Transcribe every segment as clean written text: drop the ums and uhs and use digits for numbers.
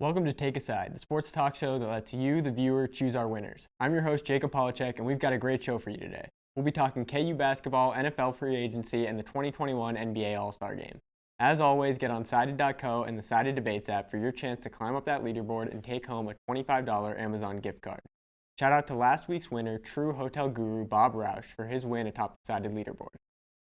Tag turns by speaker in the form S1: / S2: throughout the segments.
S1: Welcome to TakeaSide, the sports talk show that lets you, the viewer, choose our winners. I'm your host, Jacob Polachek, and we've got a great show for you today. We'll be talking KU basketball, NFL free agency, and the 2021 NBA All-Star Game. As always, get on Sided.co and the Sided Debates app for your chance to climb up that leaderboard and take home a $25 Amazon gift card. Shout out to last week's winner, true hotel guru Bob Roush, for his win atop the Sided leaderboard.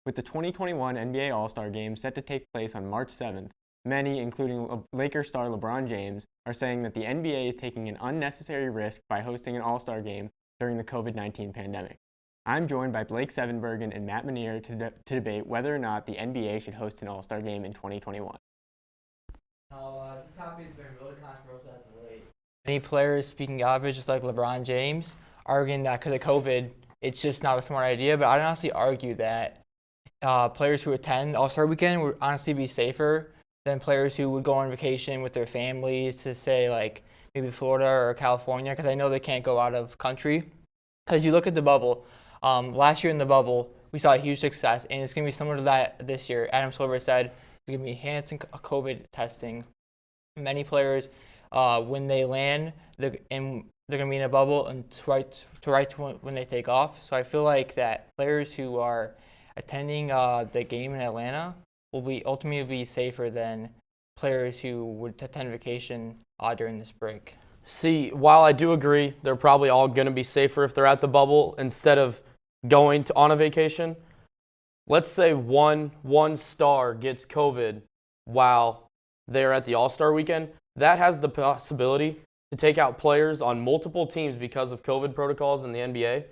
S1: With the 2021 NBA All-Star Game set to take place on March 7th, many, including Lakers star LeBron James, are saying that the NBA is taking an unnecessary risk by hosting an All-Star Game during the COVID-19 pandemic. I'm joined by Blake Sevenbergen and Matt Manier to debate whether or not the NBA should host an All-Star Game in 2021.
S2: This topic has been really controversial as of late. Many players speaking average, just like LeBron James, arguing that because of COVID, it's just not a smart idea. But I'd honestly argue that players who attend All-Star Weekend would honestly be safer than players who would go on vacation with their families to, say, like maybe Florida or California, because I know they can't go out of country. As you look at the bubble, last year in the bubble, we saw a huge success, and it's going to be similar to that this year. Adam Silver said it's going to be enhancing COVID testing. Many players, when they land, they're going to be in a bubble and right to when they take off. So I feel like that players who are attending the game in Atlanta will ultimately be safer than players who would attend vacation during this break.
S3: See, while I do agree they're probably all going to be safer if they're at the bubble instead of going on a vacation, let's say one star gets COVID while they're at the All-Star Weekend. That has the possibility to take out players on multiple teams because of COVID protocols in the NBA.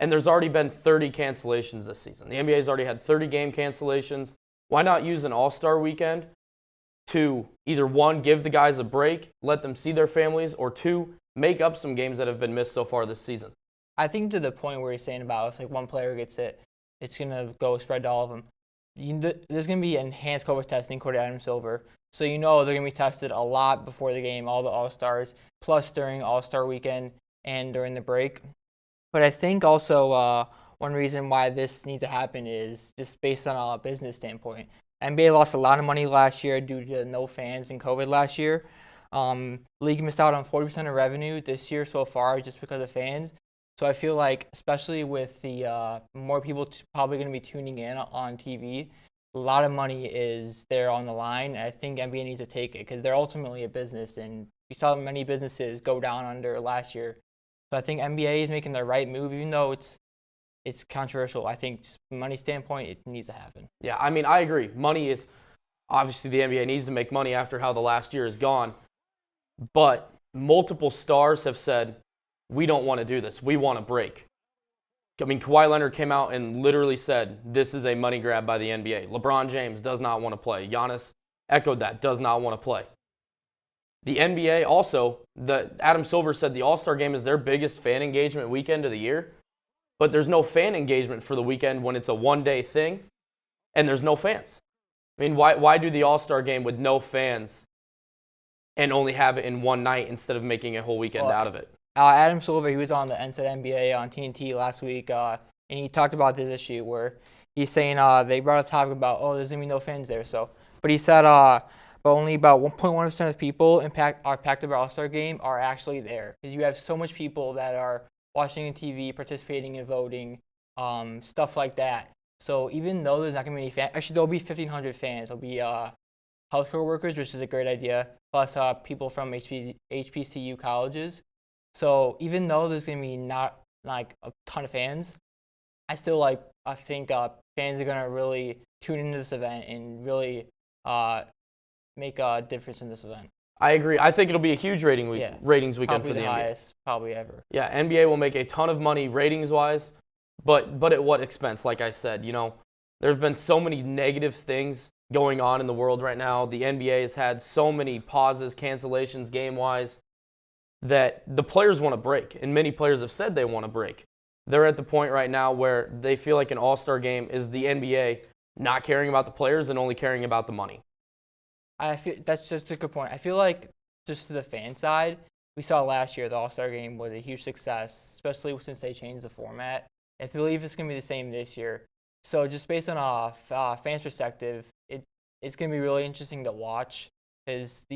S3: And there's already been 30 cancellations this season. The NBA has already had 30 game cancellations. Why not use an All-Star Weekend to either, one, give the guys a break, let them see their families, or two, make up some games that have been missed so far this season?
S2: I think to the point where he's saying about if like one player gets it, it's going to go spread to all of them. There's going to be enhanced COVID testing, according to Adam Silver. So they're going to be tested a lot before the game, all the All-Stars, plus during All-Star Weekend and during the break. But I think also one reason why this needs to happen is just based on a business standpoint. NBA lost a lot of money last year due to no fans and COVID last year. League missed out on 40% of revenue this year so far just because of fans. So I feel like, especially with the more people probably going to be tuning in on TV, a lot of money is there on the line. I think NBA needs to take it because they're ultimately a business, and we saw many businesses go down under last year. So I think NBA is making the right move, even though it's controversial. I think just from a money standpoint, it needs to happen.
S3: Yeah, I mean, I agree. Money is, obviously the NBA needs to make money after how the last year is gone. But multiple stars have said, we don't want to do this. We want a break. I mean, Kawhi Leonard came out and literally said, this is a money grab by the NBA. LeBron James does not want to play. Giannis echoed that, does not want to play. The NBA also, Adam Silver said the All-Star Game is their biggest fan engagement weekend of the year, but there's no fan engagement for the weekend when it's a one-day thing and there's no fans. I mean, why do the All-Star Game with no fans and only have it in one night instead of making a whole weekend out of it?
S2: Adam Silver, he was on the Inside NBA on TNT last week, and he talked about this issue where he's saying they brought a topic about, there's going to be no fans there. But he said but only about 1.1% of people impacted by All-Star Game are actually there. Because you have so much people that are watching on TV, participating in voting, stuff like that. So even though there's not going to be any fans, actually there'll be 1,500 fans. There'll be healthcare workers, which is a great idea, plus people from HBCU colleges. So even though there's going to be not like a ton of fans, I think fans are going to really tune into this event and really make a difference in this event.
S3: I agree. I think it'll be a huge ratings weekend for the NBA.
S2: Highest probably ever.
S3: Yeah, NBA will make a ton of money ratings-wise, but at what expense? Like I said, there have been so many negative things going on in the world right now. The NBA has had so many pauses, cancellations game-wise, that the players want to break, and many players have said they want to break. They're at the point right now where they feel like an All-Star Game is the NBA not caring about the players and only caring about the money.
S2: I feel that's just a good point. I feel like just to the fan side, we saw last year the All-Star Game was a huge success, especially since they changed the format. I believe it's going to be the same this year. So just based on a fan's perspective, it's going to be really interesting to watch because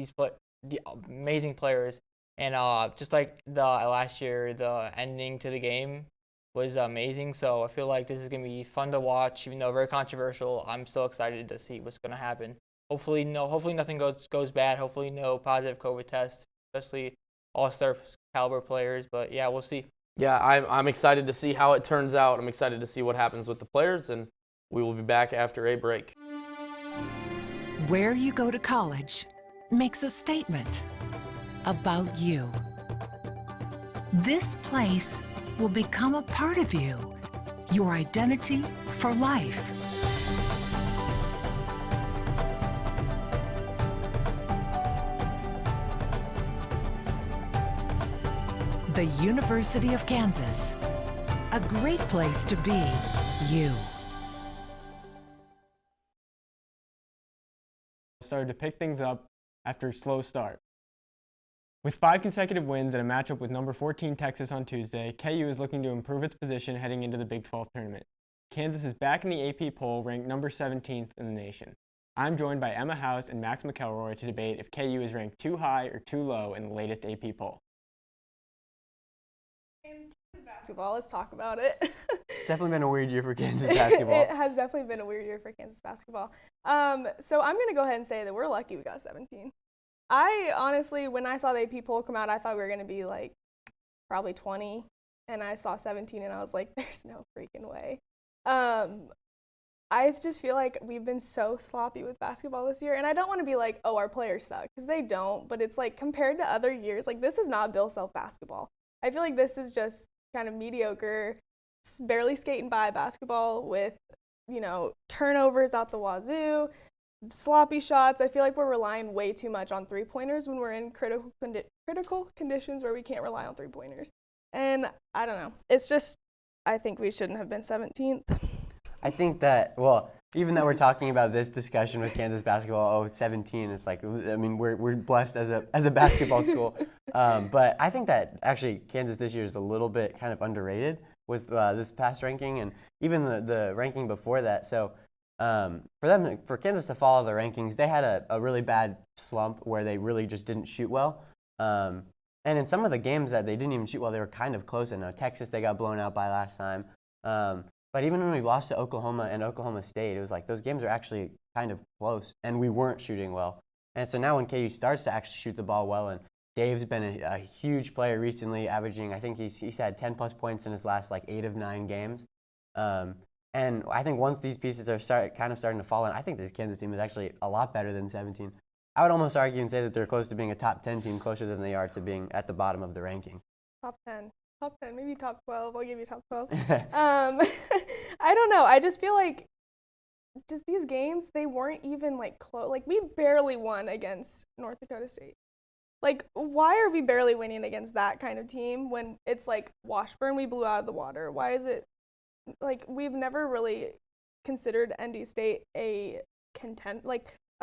S2: the amazing players. And just like the last year, the ending to the game was amazing. So I feel like this is going to be fun to watch, even though very controversial. I'm so excited to see what's going to happen. Hopefully nothing goes bad. Hopefully no positive COVID tests, especially all-star caliber players. But yeah, we'll see.
S3: Yeah, I'm excited to see how it turns out. I'm excited to see what happens with the players, and we will be back after a break.
S4: Where you go to college makes a statement about you. This place will become a part of you, your identity for life. The University of Kansas, a great place to be you.
S1: Started to pick things up after a slow start. With 5 consecutive wins and a matchup with number 14 Texas on Tuesday, KU is looking to improve its position heading into the Big 12 tournament. Kansas is back in the AP poll, ranked number 17th in the nation. I'm joined by Emma House and Max McElroy to debate if KU is ranked too high or too low in the latest AP poll.
S5: Basketball, let's talk about it.
S1: It's definitely been a weird year for Kansas basketball.
S5: It has definitely been a weird year for Kansas basketball. So I'm going to go ahead and say that we're lucky we got 17. I honestly, when I saw the AP poll come out, I thought we were going to be like probably 20, and I saw 17 and I was like, there's no freaking way. I just feel like we've been so sloppy with basketball this year, and I don't want to be like, oh, our players suck, because they don't, but it's like compared to other years, like this is not Bill Self basketball. I feel like this is just kind of mediocre, barely skating by basketball with, turnovers out the wazoo, sloppy shots. I feel like we're relying way too much on three-pointers when we're in critical conditions where we can't rely on three-pointers. And I don't know. It's just, I think we shouldn't have been 17th.
S6: I think that, even though we're talking about this discussion with Kansas basketball, 17, it's like, I mean, we're blessed as a basketball school. But I think that actually Kansas this year is a little bit kind of underrated with this past ranking and even the ranking before that. So for Kansas to follow the rankings, they had a really bad slump where they really just didn't shoot well. And in some of the games that they didn't even shoot well, they were kind of close. I know Texas, they got blown out by last time. But even when we lost to Oklahoma and Oklahoma State, it was like those games are actually kind of close, and we weren't shooting well. And so now when KU starts to actually shoot the ball well, and Dave's been a huge player recently, averaging, I think he's had 10-plus points in his last 8 of 9 games. And I think once these pieces are starting to fall in, I think this Kansas team is actually a lot better than 17. I would almost argue and say that they're close to being a top 10 team, closer than they are to being at the bottom of the ranking.
S5: Top 10, maybe top 12. I'll give you top 12. I don't know. I just feel like just these games, they weren't even close. We barely won against North Dakota State. Why are we barely winning against that kind of team when it's Washburn we blew out of the water? Why is it we've never really considered ND State a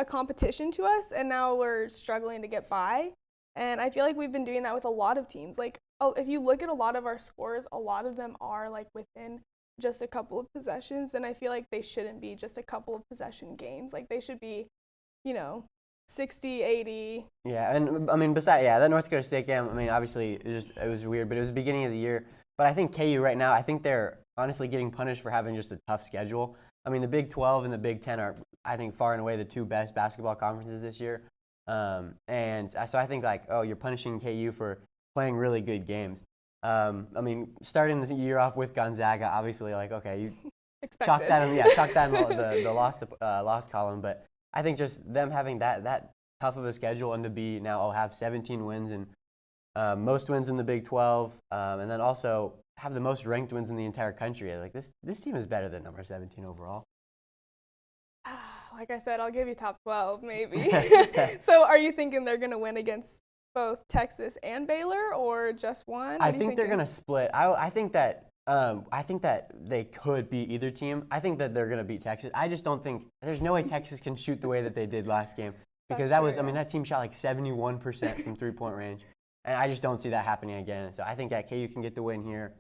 S5: competition to us, and now we're struggling to get by. And I feel like we've been doing that with a lot of teams. If you look at a lot of our scores, a lot of them are within just a couple of possessions, and I feel like they shouldn't be just a couple of possession games. They should be, 60, 80.
S6: Yeah, and I mean, that North Dakota State game, I mean, obviously it was weird, but it was the beginning of the year. But I think KU right now, I think they're honestly getting punished for having just a tough schedule. I mean, the Big 12 and the Big 10 are, I think, far and away the two best basketball conferences this year. And so I think you're punishing KU for playing really good games. I mean, starting the year off with Gonzaga, obviously, you chalk that in the lost column. But I think just them having that tough of a schedule and to be now have 17 wins and most wins in the Big 12, and then also have the most ranked wins in the entire country. This team is better than number 17 overall.
S5: Like I said, I'll give you top 12 maybe. So are you thinking they're going to win against both Texas and Baylor, or just one?
S6: I think they're going to split. I think that they could beat either team. I think that they're going to beat Texas. I just don't think there's no way Texas can shoot the way that they did last game, because that team shot 71% from three-point range, and I just don't see that happening again. So I think that KU can get the win here,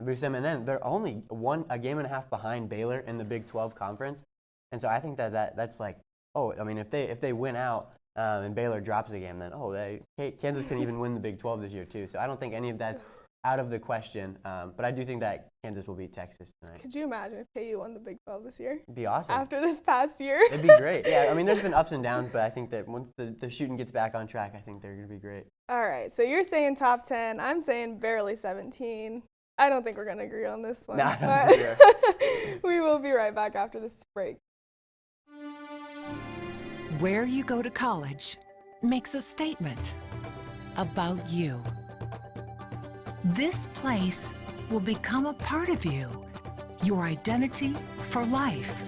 S6: boost them, and then they're only a game and a half behind Baylor in the Big 12 conference. And so I think that's if they win out, and Baylor drops a game, then Kansas can even win the Big 12 this year too. So I don't think any of that's out of the question. But I do think that Kansas will beat Texas tonight.
S5: Could you imagine if KU won the Big 12 this year?
S6: It'd be awesome.
S5: After this past year?
S6: It'd be great. Yeah, I mean, there's been ups and downs, but I think that once the shooting gets back on track, I think they're going to be great.
S5: All right, so you're saying top 10. I'm saying barely 17. I don't think we're going to agree on this one.
S6: Nah,
S5: but
S6: yeah.
S5: we will be right back after this break.
S4: Where you go to college makes a statement about you. This place will become a part of you, your identity for life.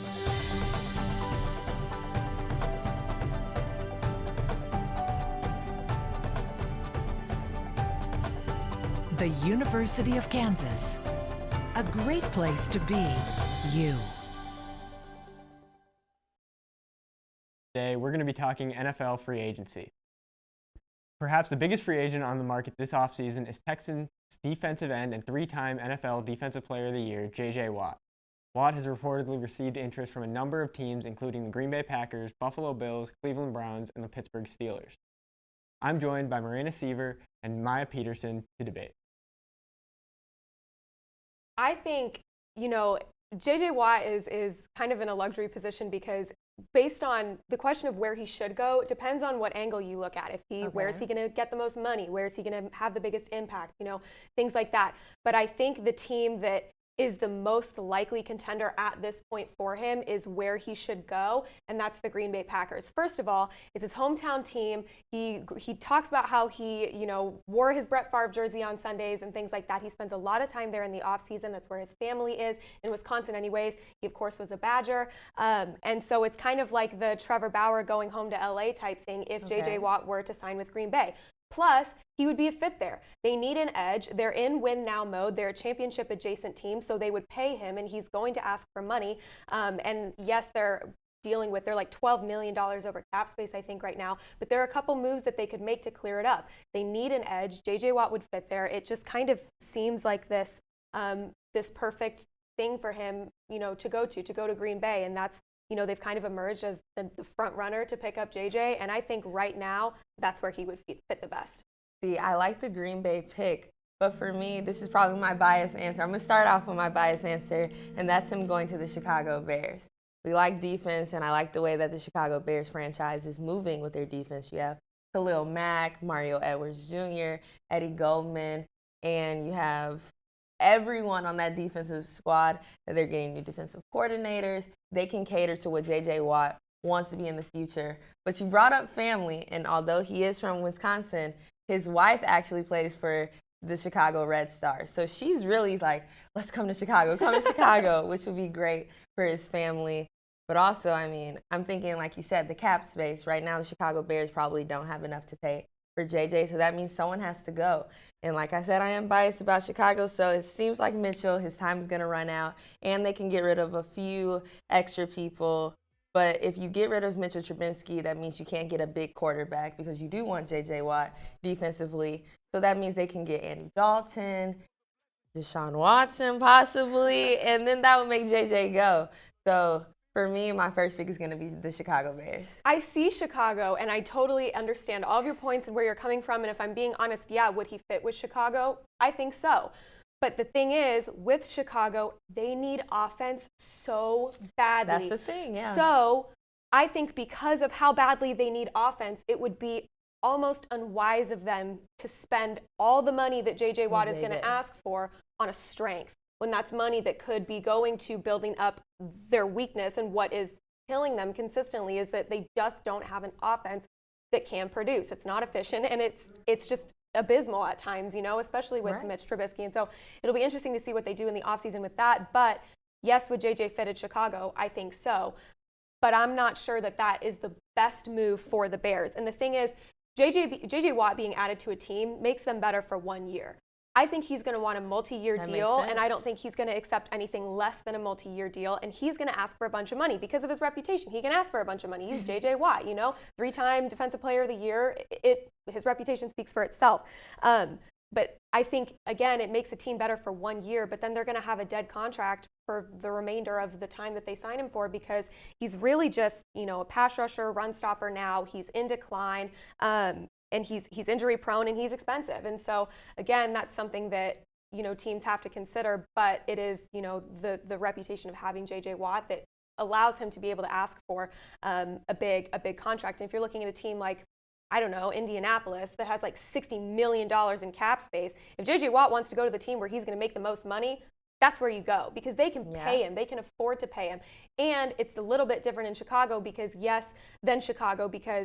S4: The University of Kansas, a great place to be you.
S1: Today, we're going to be talking NFL free agency. Perhaps the biggest free agent on the market this offseason is Texans defensive end and three-time NFL Defensive Player of the Year, J.J. Watt. Watt has reportedly received interest from a number of teams, including the Green Bay Packers, Buffalo Bills, Cleveland Browns, and the Pittsburgh Steelers. I'm joined by Marina Seaver and Maya Peterson to debate.
S7: I think, J.J. Watt is kind of in a luxury position because based on the question of where he should go, it depends on what angle you look at. Where is he going to get the most money? Where is he going to have the biggest impact? Things like that. But I think the team that is the most likely contender at this point for him is where he should go, and that's the Green Bay Packers. First of all, it's his hometown team. He talks about how he, wore his Brett Favre jersey on Sundays and things like that. He spends a lot of time there in the off season. That's where his family is, in Wisconsin anyways. He, of course, was a Badger. And so it's kind of like the Trevor Bauer going home to LA type thing if J.J. Watt were to sign with Green Bay. Plus, he would be a fit there. They need an edge. They're in win-now mode. They're a championship-adjacent team, so they would pay him, and he's going to ask for money. And yes, they're like $12 million over cap space, I think, right now. But there are a couple moves that they could make to clear it up. They need an edge. J.J. Watt would fit there. It just kind of seems like this perfect thing for him, to go to Green Bay, and that's they've kind of emerged as the front runner to pick up JJ, and I think right now that's where he would fit the best.
S8: See, I like the Green Bay pick, but for me, this is probably my biased answer. I'm going to start off with my biased answer, and that's him going to the Chicago Bears. We like defense, and I like the way that the Chicago Bears franchise is moving with their defense. You have Khalil Mack, Mario Edwards Jr., Eddie Goldman, and you have everyone on that defensive squad that they're getting new defensive coordinators. They can cater to what J.J. Watt wants to be in the future. But you brought up family, and although he is from Wisconsin, his wife actually plays for the Chicago Red Stars. So she's really like, let's come to Chicago, which would be great for his family. But also, I'm thinking, like you said, the cap space. Right now, the Chicago Bears probably don't have enough to pay for JJ, so that means someone has to go. And like I said, I am biased about Chicago, so it seems like Mitchell, his time is going to run out, and they can get rid of a few extra people. But if you get rid of Mitchell Trubisky, that means you can't get a big quarterback because you do want J.J. Watt defensively. So that means they can get Andy Dalton, Deshaun Watson possibly, and then that would make J.J. go. So for me, my first pick is going to be the Chicago Bears.
S7: I see Chicago, and I totally understand all of your points and where you're coming from. And if I'm being honest, yeah, would he fit with Chicago? I think so. But the thing is, with Chicago, they need offense so badly.
S8: That's the thing, yeah.
S7: So I think because of how badly they need offense, it would be almost unwise of them to spend all the money that J.J. Watt is going to ask for on a strength, when that's money that could be going to building up their weakness. And what is killing them consistently is that they just don't have an offense that can produce. It's not efficient, and it's just abysmal at times, especially with Mitch Trubisky. And so it'll be interesting to see what they do in the offseason with that. But yes, would JJ fit at Chicago? I think so. But I'm not sure that that is the best move for the Bears. And the thing is, JJ Watt being added to a team makes them better for 1 year. I think he's going to want a multi-year deal, and I don't think he's going to accept anything less than a multi-year deal, and he's going to ask for a bunch of money because of his reputation. He can ask for a bunch of money. He's J.J. Watt, 3-time Defensive Player of the Year. His reputation speaks for itself. But I think, again, it makes a team better for 1 year, but then they're going to have a dead contract for the remainder of the time that they sign him for, because he's really just, a pass rusher, run stopper now. He's in decline, and he's injury prone, and he's expensive. And so, again, that's something that, teams have to consider. But it is, the reputation of having J.J. Watt that allows him to be able to ask for a big contract. And if you're looking at a team like, I don't know, Indianapolis, that has like $60 million in cap space, if J.J. Watt wants to go to the team where he's going to make the most money, that's where you go, because they can pay him. They can afford to pay him. And it's a little bit different in Chicago because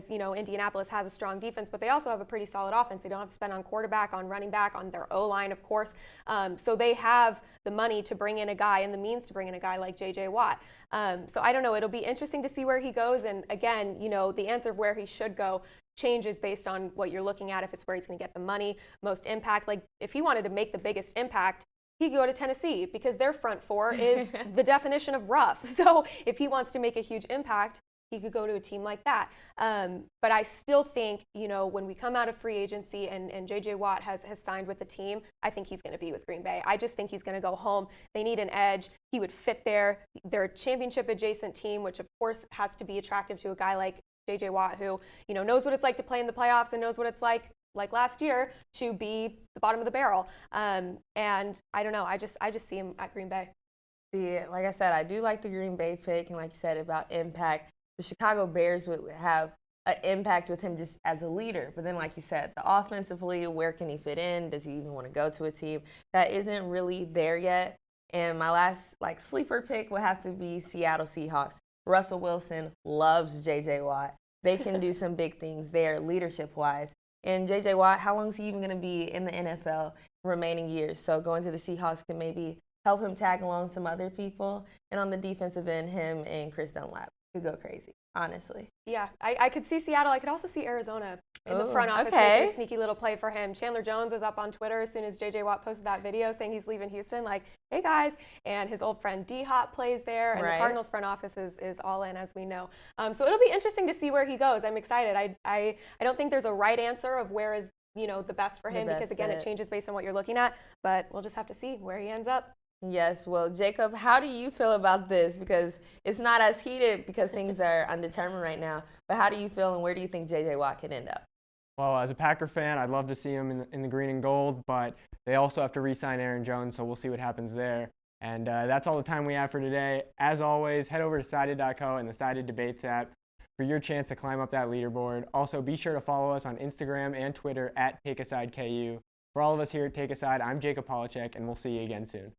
S7: Indianapolis has a strong defense, but they also have a pretty solid offense. They don't have to spend on quarterback, on running back, on their O-line, of course. So they have the money to bring in a guy and the means to bring in a guy like J.J. Watt. So I don't know. It'll be interesting to see where he goes. And again, the answer of where he should go changes based on what you're looking at. If it's where he's going to get the money, most impact. Like if he wanted to make the biggest impact, he could go to Tennessee because their front four is the definition of rough. So if he wants to make a huge impact, he could go to a team like that. But I still think, when we come out of free agency and J.J. Watt has signed with the team, I think he's going to be with Green Bay. I just think he's going to go home. They need an edge. He would fit there. They're a championship adjacent team, which of course has to be attractive to a guy like J.J. Watt, who, knows what it's like to play in the playoffs and knows what it's like last year, to be the bottom of the barrel. And I don't know. I just see him at Green Bay.
S8: See, like I said, I do like the Green Bay pick, and like you said about impact, the Chicago Bears would have an impact with him just as a leader. But then, like you said, the offensively, where can he fit in? Does he even want to go to a team? That isn't really there yet. And my last sleeper pick would have to be Seattle Seahawks. Russell Wilson loves J.J. Watt. They can do some big things there leadership-wise. And J.J. Watt, how long is he even going to be in the NFL remaining years? So going to the Seahawks can maybe help him tag along some other people. And on the defensive end, him and Chris Dunlap could go crazy, honestly.
S7: Yeah, I could see Seattle. I could also see Arizona in the front office making a sneaky little play for him. Chandler Jones was up on Twitter as soon as J.J. Watt posted that video saying he's leaving Houston, like, hey guys. And his old friend D-Hop plays there. And the Cardinals front office is all in, as we know. So it'll be interesting to see where he goes. I'm excited. I don't think there's a right answer of where is the best for him, because again, it changes based on what you're looking at. But we'll just have to see where he ends up.
S8: Yes, well, Jacob, how do you feel about this? Because it's not as heated because things are undetermined right now. But how do you feel, and where do you think J.J. Watt can end up?
S1: Well, as a Packer fan, I'd love to see him in the green and gold, but they also have to re-sign Aaron Jones, so we'll see what happens there. And that's all the time we have for today. As always, head over to Sided.co and the Sided Debates app for your chance to climb up that leaderboard. Also, be sure to follow us on Instagram and Twitter at TakeaSideKU. For all of us here at TakeaSide, I'm Jacob Polachek, and we'll see you again soon.